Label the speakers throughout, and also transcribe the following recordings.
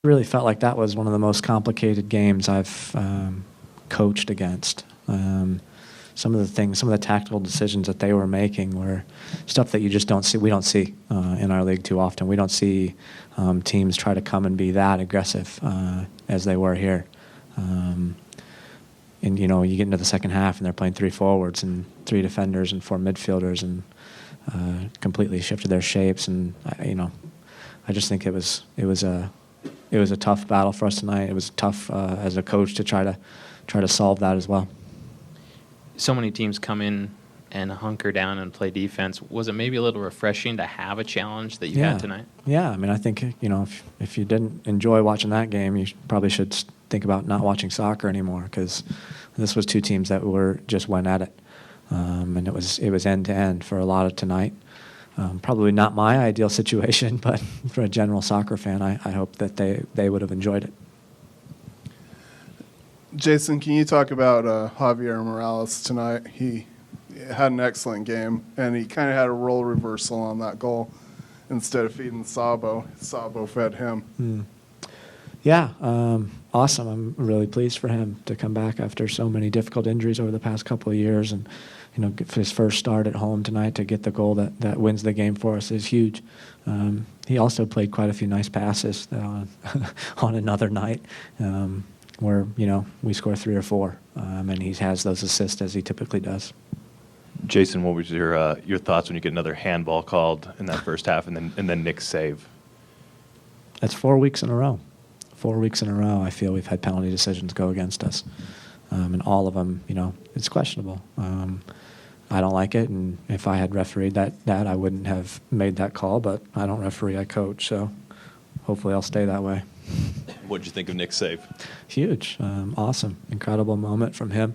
Speaker 1: Really felt like that was one of the most complicated games I've coached against. Some of the tactical decisions that they were making were stuff that you just don't see. We don't see in our league too often. We don't see teams try to come and be that aggressive as they were here. And you get into the second half and they're playing 3 forwards and 3 defenders and 4 midfielders and completely shifted their shapes. And I just think it was a tough battle for us tonight. It was tough as a coach to try to solve that as well.
Speaker 2: So many teams come in and hunker down and play defense. Was it maybe a little refreshing to have a challenge that you had tonight?
Speaker 1: Yeah, I mean, I think if you didn't enjoy watching that game, you probably should think about not watching soccer anymore, because this was 2 teams that just went at it, and it was end to end for a lot of tonight. Probably not my ideal situation, but for a general soccer fan, I hope that they would have enjoyed it.
Speaker 3: Jason, can you talk about Javier Morales tonight? He had an excellent game, and he kind of had a role reversal on that goal. Instead of feeding Sabo fed him.
Speaker 1: Yeah, awesome. I'm really pleased for him to come back after so many difficult injuries over the past couple of years, and for his first start at home tonight to get the goal that wins the game for us is huge. He also played quite a few nice passes on another night where we score 3 or 4, and he has those assists as he typically does.
Speaker 4: Jason, what was your thoughts when you get another handball called in that first half, and then Nick's save?
Speaker 1: That's 4 weeks in a row. 4 weeks in a row, I feel we've had penalty decisions go against us, and all of them, it's questionable. I don't like it, and if I had refereed that, I wouldn't have made that call. But I don't referee, I coach, so hopefully I'll stay that way.
Speaker 4: What did you think of Nick's save?
Speaker 1: Huge, awesome, incredible moment from him.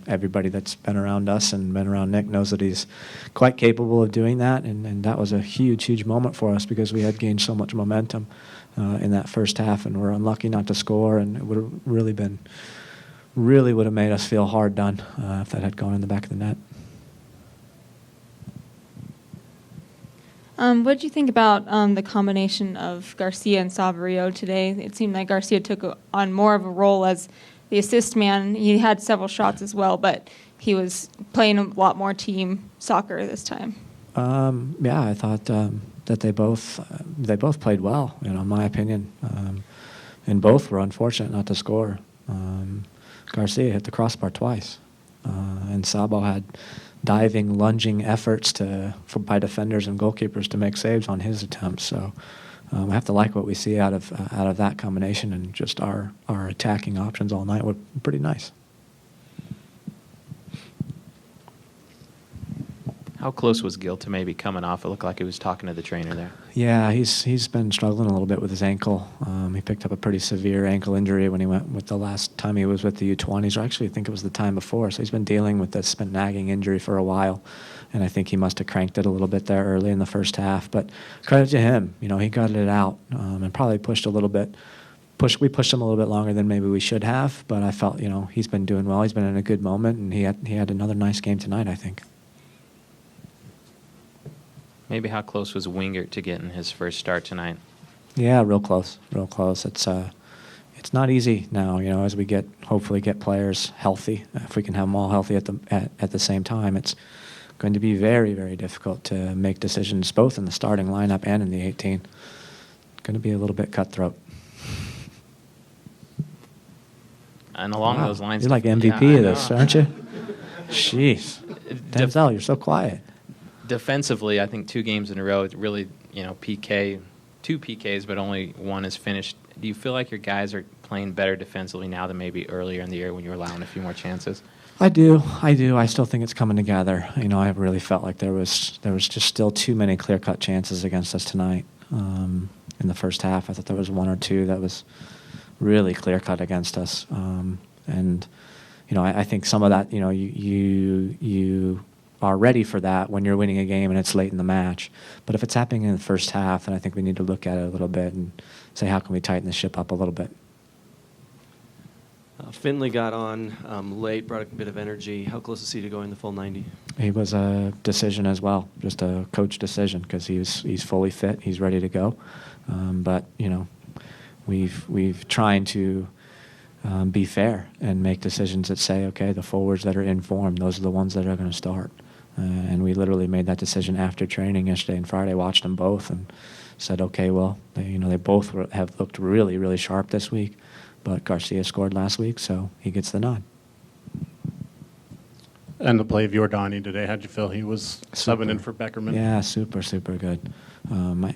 Speaker 1: Everybody that's been around us and been around Nick knows that he's quite capable of doing that, and that was a huge moment for us because we had gained so much momentum in that first half, and we're unlucky not to score, and it would have really would have made us feel hard done if that had gone in the back of the net.
Speaker 5: What did you think about the combination of Garcia and Saverio today? It seemed like Garcia took on more of a role as the assist man. He had several shots as well, but he was playing a lot more team soccer this time.
Speaker 1: Yeah, I thought that they both played well, in my opinion. And both were unfortunate not to score. Garcia hit the crossbar twice, and Sabo had diving, lunging efforts by defenders and goalkeepers to make saves on his attempts. So I have to like what we see out of that combination, and just our attacking options all night were pretty nice.
Speaker 2: How close was Gil to maybe coming off? It looked like he was talking to the trainer there.
Speaker 1: Yeah, he's been struggling a little bit with his ankle. He picked up a pretty severe ankle injury when he went with the last time he was with the U20s, or actually I think it was the time before. So he's been dealing with this nagging injury for a while, and I think he must have cranked it a little bit there early in the first half. But credit to him, he gutted it out and probably pushed a little bit. We pushed him a little bit longer than maybe we should have, but I felt he's been doing well. He's been in a good moment, and he had another nice game tonight, I think.
Speaker 2: Maybe how close was Wingert to getting his first start tonight?
Speaker 1: Yeah, real close. It's not easy now, as we hopefully get players healthy. If we can have them all healthy at the same time, it's going to be very, very difficult to make decisions both in the starting lineup and in the 18. It's going to be a little bit cutthroat.
Speaker 2: And along those lines,
Speaker 1: you're like MVP of this, aren't you? Jeez, Denzel, you're so quiet.
Speaker 2: Defensively, I think 2 games in a row, it's really, PK, 2 PKs, but only 1 is finished. Do you feel like your guys are playing better defensively now than maybe earlier in the year when you were allowing a few more chances?
Speaker 1: I do. I still think it's coming together. I really felt like there was just still too many clear-cut chances against us tonight. In the first half, I thought there was 1 or 2 that was really clear-cut against us. And I think some of that, you are ready for that when you're winning a game and it's late in the match. But if it's happening in the first half, then I think we need to look at it a little bit and say, how can we tighten the ship up a little bit?
Speaker 6: Finley got on late, brought a bit of energy. How close is he to going the full 90?
Speaker 1: He was a decision as well, just a coach decision, because he's fully fit, he's ready to go. But we've trying to be fair and make decisions that say, okay, the forwards that are in form, those are the ones that are going to start. And we literally made that decision after training yesterday and Friday. Watched them both and said, okay, well, they both have looked really, really sharp this week, but Garcia scored last week, so he gets the nod.
Speaker 7: And the play of Jordani today, how'd you feel? He was subbing in for Beckerman.
Speaker 1: Yeah, super, super good.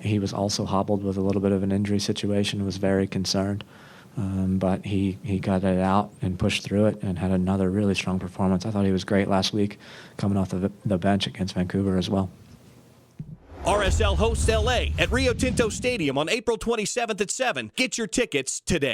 Speaker 1: He was also hobbled with a little bit of an injury situation, was very concerned. But he got it out and pushed through it and had another really strong performance. I thought he was great last week coming off the bench against Vancouver as well.
Speaker 8: RSL hosts LA at Rio Tinto Stadium on April 27th at 7. Get your tickets today.